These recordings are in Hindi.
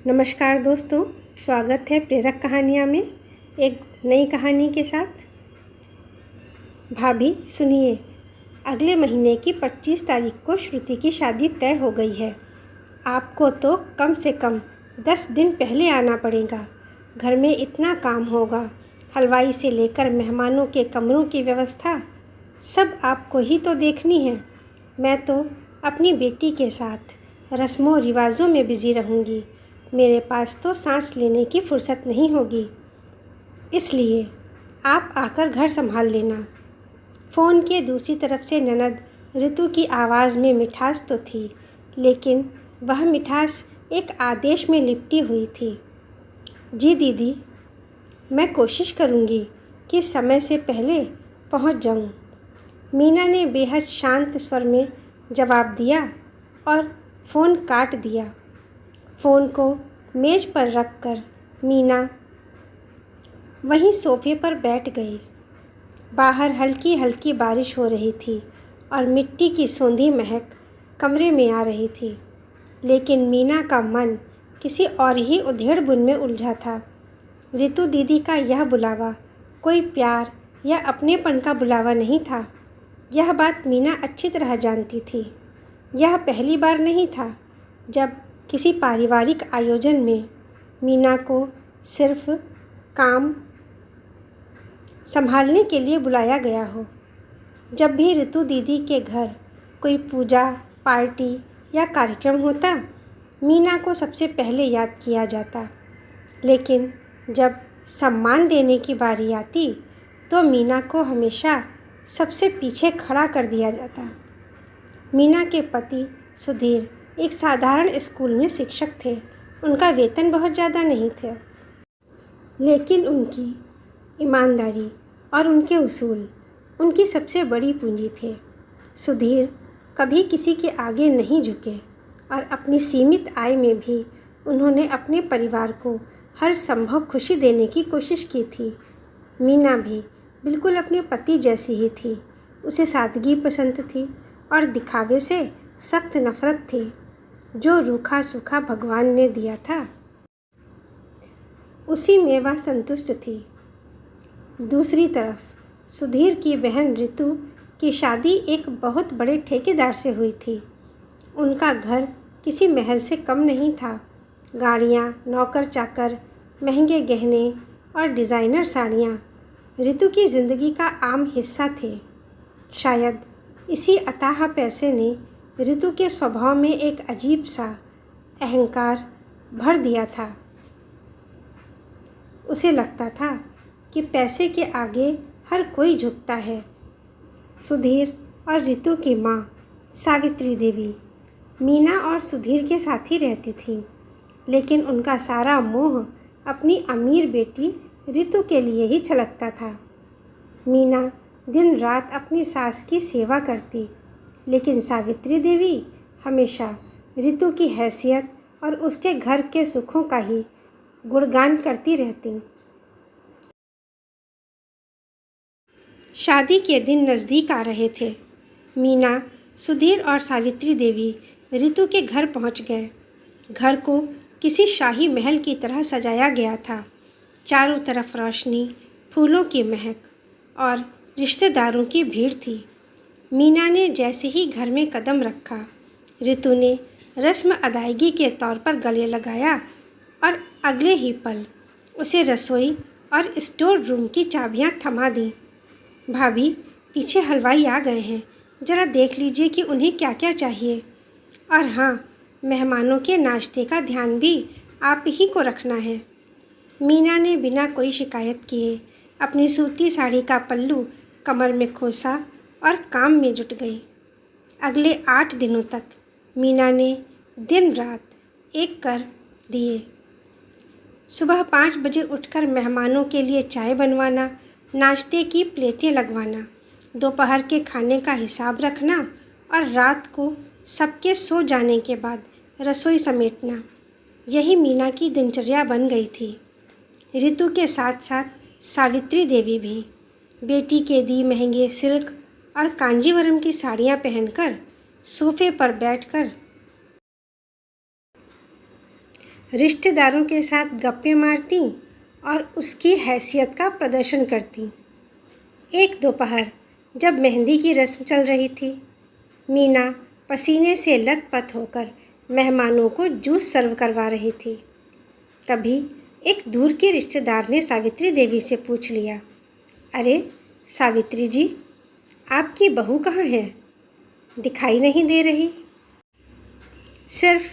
नमस्कार दोस्तों, स्वागत है प्रेरक कहानियाँ में एक नई कहानी के साथ। भाभी सुनिए, अगले महीने की 25 तारीख को श्रुति की शादी तय हो गई है। आपको तो कम से कम 10 दिन पहले आना पड़ेगा। घर में इतना काम होगा, हलवाई से लेकर मेहमानों के कमरों की व्यवस्था सब आपको ही तो देखनी है। मैं तो अपनी बेटी के साथ रस्मों रिवाजों में बिज़ी रहूँगी। मेरे पास तो सांस लेने की फुर्सत नहीं होगी, इसलिए आप आकर घर संभाल लेना। फ़ोन के दूसरी तरफ से ननद ऋतु की आवाज़ में मिठास तो थी, लेकिन वह मिठास एक आदेश में लिपटी हुई थी। जी दीदी, मैं कोशिश करूँगी कि समय से पहले पहुँच जाऊँ, मीना ने बेहद शांत स्वर में जवाब दिया और फ़ोन काट दिया। फ़ोन को मेज़ पर रखकर मीना वहीं सोफ़े पर बैठ गई। बाहर हल्की हल्की बारिश हो रही थी और मिट्टी की सोंधी महक कमरे में आ रही थी, लेकिन मीना का मन किसी और ही उधेड़-बुन में उलझा था। ऋतु दीदी का यह बुलावा कोई प्यार या अपनेपन का बुलावा नहीं था। यह बात मीना अच्छी तरह जानती थी। यह पहली बार नहीं था जब किसी पारिवारिक आयोजन में मीना को सिर्फ काम संभालने के लिए बुलाया गया हो। जब भी ऋतु दीदी के घर कोई पूजा, पार्टी या कार्यक्रम होता, मीना को सबसे पहले याद किया जाता, लेकिन जब सम्मान देने की बारी आती तो मीना को हमेशा सबसे पीछे खड़ा कर दिया जाता। मीना के पति सुधीर एक साधारण स्कूल में शिक्षक थे। उनका वेतन बहुत ज़्यादा नहीं थे, लेकिन उनकी ईमानदारी और उनके उसूल उनकी सबसे बड़ी पूंजी थे। सुधीर कभी किसी के आगे नहीं झुके और अपनी सीमित आय में भी उन्होंने अपने परिवार को हर संभव खुशी देने की कोशिश की थी। मीना भी बिल्कुल अपने पति जैसी ही थी। उसे सादगी पसंद थी और दिखावे से सख्त नफरत थी। जो रूखा सूखा भगवान ने दिया था, उसी में वह संतुष्ट थी। दूसरी तरफ सुधीर की बहन ऋतु की शादी एक बहुत बड़े ठेकेदार से हुई थी। उनका घर किसी महल से कम नहीं था। गाड़ियाँ, नौकर चाकर, महंगे गहने और डिज़ाइनर साड़ियाँ ऋतु की ज़िंदगी का आम हिस्सा थे। शायद इसी अथाह पैसे ने ऋतु के स्वभाव में एक अजीब सा अहंकार भर दिया था। उसे लगता था कि पैसे के आगे हर कोई झुकता है। सुधीर और ऋतु की माँ सावित्री देवी मीना और सुधीर के साथ ही रहती थी, लेकिन उनका सारा मोह अपनी अमीर बेटी ऋतु के लिए ही छलकता था। मीना दिन रात अपनी सास की सेवा करती, लेकिन सावित्री देवी हमेशा ऋतु की हैसियत और उसके घर के सुखों का ही गुणगान करती रहती। शादी के दिन नज़दीक आ रहे थे। मीना, सुधीर और सावित्री देवी ऋतु के घर पहुंच गए। घर को किसी शाही महल की तरह सजाया गया था। चारों तरफ रोशनी, फूलों की महक और रिश्तेदारों की भीड़ थी। मीना ने जैसे ही घर में कदम रखा, ऋतु ने रस्म अदायगी के तौर पर गले लगाया और अगले ही पल उसे रसोई और स्टोर रूम की चाबियां थमा दी। भाभी, पीछे हलवाई आ गए हैं, ज़रा देख लीजिए कि उन्हें क्या क्या चाहिए। और हाँ, मेहमानों के नाश्ते का ध्यान भी आप ही को रखना है। मीना ने बिना कोई शिकायत किए अपनी सूती साड़ी का पल्लू कमर में खोसा और काम में जुट गई। अगले 8 दिनों तक मीना ने दिन रात एक कर दिए। सुबह 5 बजे उठकर मेहमानों के लिए चाय बनवाना, नाश्ते की प्लेटें लगवाना, दोपहर के खाने का हिसाब रखना और रात को सबके सो जाने के बाद रसोई समेटना, यही मीना की दिनचर्या बन गई थी। ऋतु के साथ साथ सावित्री देवी भी बेटी के दी महंगे सिल्क और कांजीवरम की साड़ियाँ पहनकर सोफे पर बैठकर रिश्तेदारों के साथ गप्पे मारती और उसकी हैसियत का प्रदर्शन करती। एक दोपहर जब मेहंदी की रस्म चल रही थी, मीना पसीने से लथपथ होकर मेहमानों को जूस सर्व करवा रही थी। तभी एक दूर के रिश्तेदार ने सावित्री देवी से पूछ लिया, अरे सावित्री जी, आपकी बहू कहाँ है? दिखाई नहीं दे रही। सिर्फ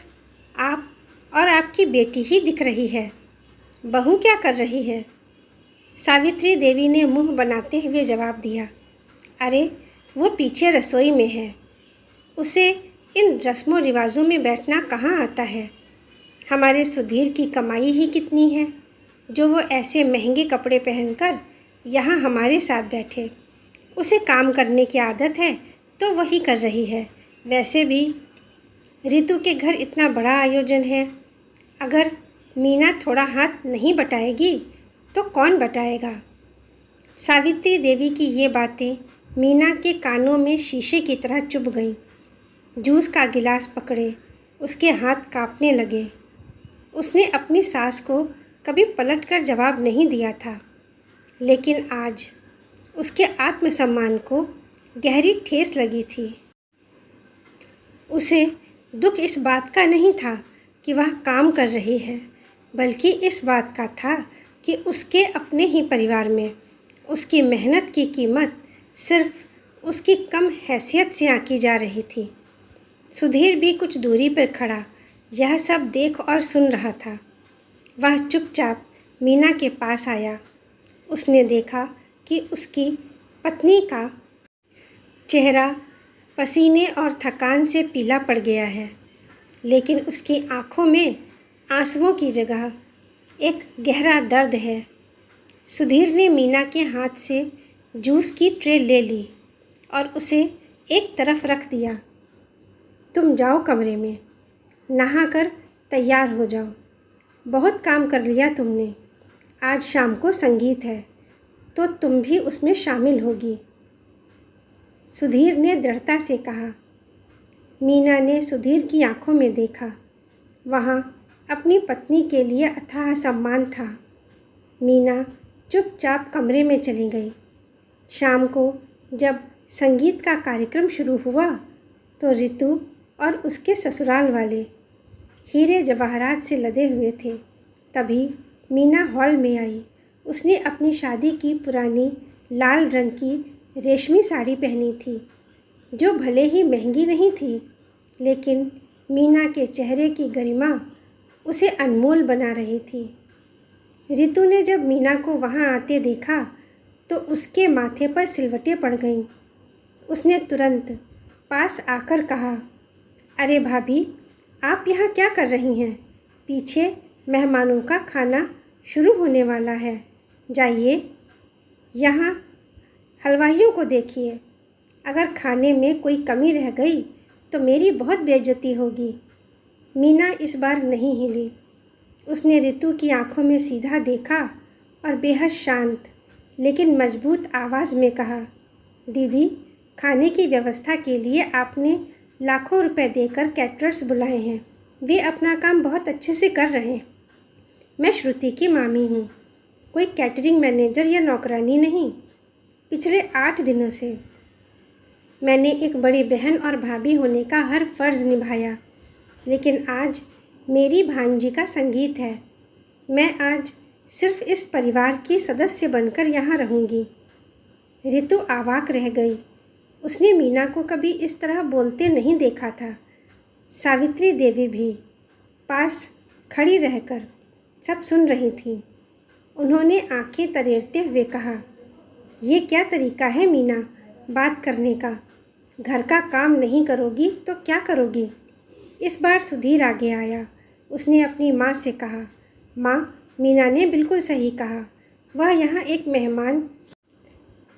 आप और आपकी बेटी ही दिख रही है। बहू क्या कर रही है? सावित्री देवी ने मुंह बनाते हुए जवाब दिया, अरे वो पीछे रसोई में है। उसे इन रस्मों रिवाजों में बैठना कहाँ आता है। हमारे सुधीर की कमाई ही कितनी है जो वो ऐसे महंगे कपड़े पहनकर यहाँ हमारे साथ बैठे। उसे काम करने की आदत है तो वही कर रही है। वैसे भी रितु के घर इतना बड़ा आयोजन है, अगर मीना थोड़ा हाथ नहीं बटाएगी तो कौन बटाएगा। सावित्री देवी की ये बातें मीना के कानों में शीशे की तरह चुभ गईं। जूस का गिलास पकड़े उसके हाथ कांपने लगे। उसने अपनी सास को कभी पलटकर जवाब नहीं दिया था, लेकिन आज उसके आत्मसम्मान को गहरी ठेस लगी थी। उसे दुख इस बात का नहीं था कि वह काम कर रही है, बल्कि इस बात का था कि उसके अपने ही परिवार में उसकी मेहनत की कीमत सिर्फ उसकी कम हैसियत से आंकी जा रही थी। सुधीर भी कुछ दूरी पर खड़ा यह सब देख और सुन रहा था। वह चुपचाप मीना के पास आया। उसने देखा कि उसकी पत्नी का चेहरा पसीने और थकान से पीला पड़ गया है, लेकिन उसकी आंखों में आंसुओं की जगह एक गहरा दर्द है। सुधीर ने मीना के हाथ से जूस की ट्रे ले ली और उसे एक तरफ रख दिया। तुम जाओ कमरे में, नहाकर तैयार हो जाओ। बहुत काम कर लिया तुमने। आज शाम को संगीत है तो तुम भी उसमें शामिल होगी, सुधीर ने दृढ़ता से कहा। मीना ने सुधीर की आंखों में देखा। वहाँ अपनी पत्नी के लिए अथाह सम्मान था। मीना चुपचाप कमरे में चली गई। शाम को जब संगीत का कार्यक्रम शुरू हुआ तो रितु और उसके ससुराल वाले हीरे जवाहरात से लदे हुए थे। तभी मीना हॉल में आई। उसने अपनी शादी की पुरानी लाल रंग की रेशमी साड़ी पहनी थी, जो भले ही महंगी नहीं थी, लेकिन मीना के चेहरे की गरिमा उसे अनमोल बना रही थी। रितु ने जब मीना को वहाँ आते देखा तो उसके माथे पर सिलवटें पड़ गईं। उसने तुरंत पास आकर कहा, अरे भाभी, आप यहाँ क्या कर रही हैं? पीछे मेहमानों का खाना शुरू होने वाला है। जाइए, यहाँ हलवाइयों को देखिए। अगर खाने में कोई कमी रह गई तो मेरी बहुत बेइज्जती होगी। मीना इस बार नहीं हिली। उसने रितु की आंखों में सीधा देखा और बेहद शांत लेकिन मजबूत आवाज़ में कहा, दीदी, खाने की व्यवस्था के लिए आपने लाखों रुपए देकर कैटरर्स बुलाए हैं। वे अपना काम बहुत अच्छे से कर रहे हैं। मैं श्रुति की मामी हूँ, कोई कैटरिंग मैनेजर या नौकरानी नहीं। पिछले 8 दिनों से मैंने एक बड़ी बहन और भाभी होने का हर फर्ज़ निभाया, लेकिन आज मेरी भांजी का संगीत है। मैं आज सिर्फ इस परिवार की सदस्य बनकर यहाँ रहूँगी। रितु अवाक रह गई। उसने मीना को कभी इस तरह बोलते नहीं देखा था। सावित्री देवी भी पास खड़ी रहकर सब सुन रही थी। उन्होंने आंखें तरेरते हुए कहा, ये क्या तरीका है मीना बात करने का? घर का काम नहीं करोगी तो क्या करोगी? इस बार सुधीर आगे आया। उसने अपनी माँ से कहा, माँ, मीना ने बिल्कुल सही कहा। वह यहाँ एक मेहमान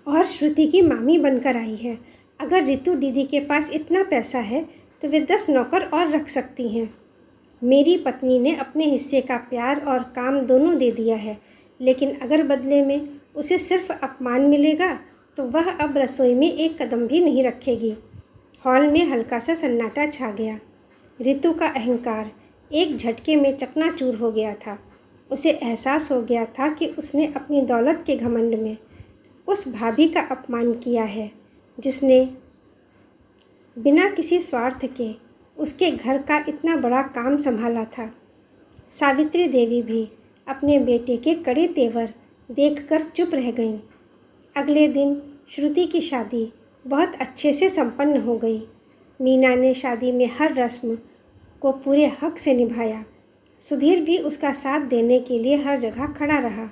और श्रुति की मामी बनकर आई है। अगर रितु दीदी के पास इतना पैसा है तो वे 10 नौकर और रख सकती हैं। मेरी पत्नी ने अपने हिस्से का प्यार और काम दोनों दे दिया है, लेकिन अगर बदले में उसे सिर्फ अपमान मिलेगा तो वह अब रसोई में एक कदम भी नहीं रखेगी। हॉल में हल्का सा सन्नाटा छा गया। रितु का अहंकार एक झटके में चकनाचूर हो गया था। उसे एहसास हो गया था कि उसने अपनी दौलत के घमंड में उस भाभी का अपमान किया है जिसने बिना किसी स्वार्थ के उसके घर का इतना बड़ा काम संभाला था। सावित्री देवी भी अपने बेटे के कड़े तेवर देखकर चुप रह गईं। अगले दिन श्रुति की शादी बहुत अच्छे से संपन्न हो गई। मीना ने शादी में हर रस्म को पूरे हक से निभाया। सुधीर भी उसका साथ देने के लिए हर जगह खड़ा रहा।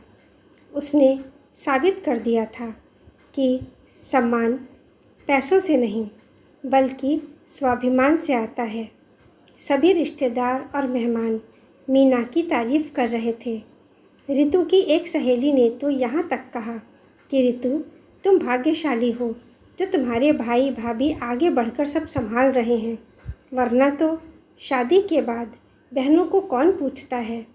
उसने साबित कर दिया था कि सम्मान पैसों से नहीं बल्कि स्वाभिमान से आता है। सभी रिश्तेदार और मेहमान मीना की तारीफ़ कर रहे थे। रितु की एक सहेली ने तो यहाँ तक कहा कि रितु, तुम भाग्यशाली हो जो तुम्हारे भाई भाभी आगे बढ़कर सब संभाल रहे हैं, वरना तो शादी के बाद बहनों को कौन पूछता है।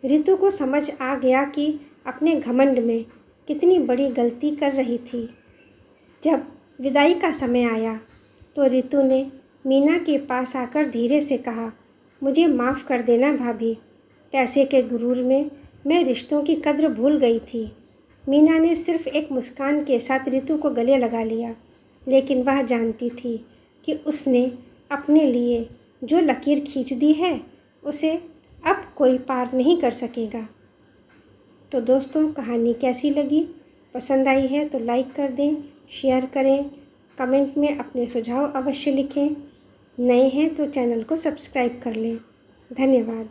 रितु को समझ आ गया कि अपने घमंड में कितनी बड़ी गलती कर रही थी। जब विदाई का समय आया तो रितु ने मीना के पास आकर धीरे से कहा, मुझे माफ़ कर देना भाभी, पैसे के गुरूर में मैं रिश्तों की कद्र भूल गई थी। मीना ने सिर्फ एक मुस्कान के साथ रितु को गले लगा लिया, लेकिन वह जानती थी कि उसने अपने लिए जो लकीर खींच दी है उसे अब कोई पार नहीं कर सकेगा। तो दोस्तों, कहानी कैसी लगी? पसंद आई है तो लाइक कर दें, शेयर करें, कमेंट में अपने सुझाव अवश्य लिखें। नए हैं तो चैनल को सब्सक्राइब कर लें। धन्यवाद।